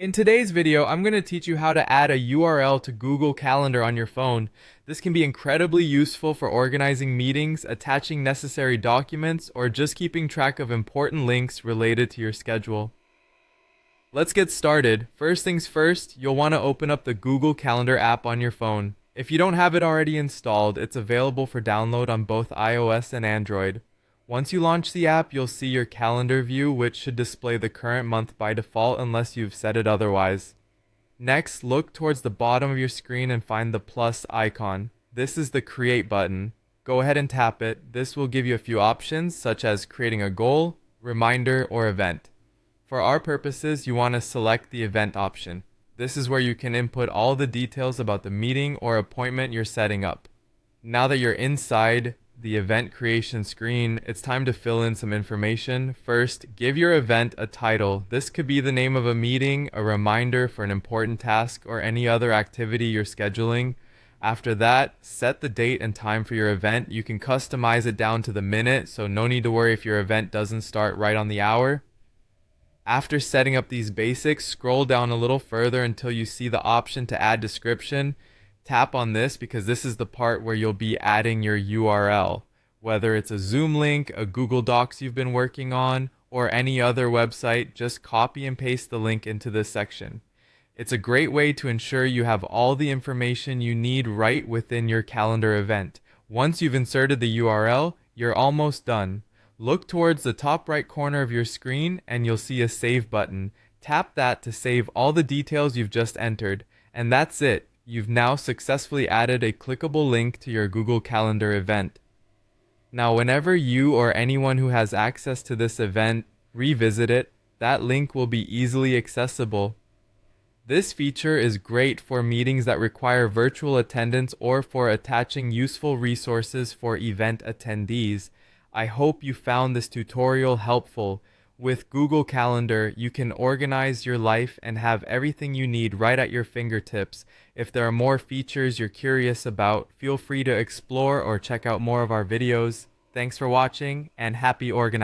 In today's video, I'm going to teach you how to add a URL to Google Calendar on your phone. This can be incredibly useful for organizing meetings, attaching necessary documents, or just keeping track of important links related to your schedule. Let's get started. First things first, you'll want to open up the Google Calendar app on your phone. If you don't have it already installed, it's available for download on both iOS and Android. Once you launch the app, you'll see your calendar view, which should display the current month by default unless you've set it otherwise. Next, look towards the bottom of your screen and find the plus icon. This is the Create button. Go ahead and tap it. This will give you a few options, such as creating a goal, reminder, or event. For our purposes, you want to select the event option. This is where you can input all the details about the meeting or appointment you're setting up. Now that you're inside the event creation screen, it's time to fill in some information. First, give your event a title. This could be the name of a meeting, a reminder for an important task, or any other activity you're scheduling. After that, set the date and time for your event. You can customize it down to the minute, so no need to worry if your event doesn't start right on the hour. After setting up these basics, scroll down a little further until you see the option to add description. Tap on this because this is the part where you'll be adding your URL. Whether it's a Zoom link, a Google Docs you've been working on, or any other website, just copy and paste the link into this section. It's a great way to ensure you have all the information you need right within your calendar event. Once you've inserted the URL, you're almost done. Look towards the top right corner of your screen and you'll see a Save button. Tap that to save all the details you've just entered. And that's it. You've now successfully added a clickable link to your Google Calendar event. Now, whenever you or anyone who has access to this event revisit it, that link will be easily accessible. This feature is great for meetings that require virtual attendance or for attaching useful resources for event attendees. I hope you found this tutorial helpful. With Google Calendar, you can organize your life and have everything you need right at your fingertips. If there are more features you're curious about, feel free to explore or check out more of our videos. Thanks for watching and happy organizing.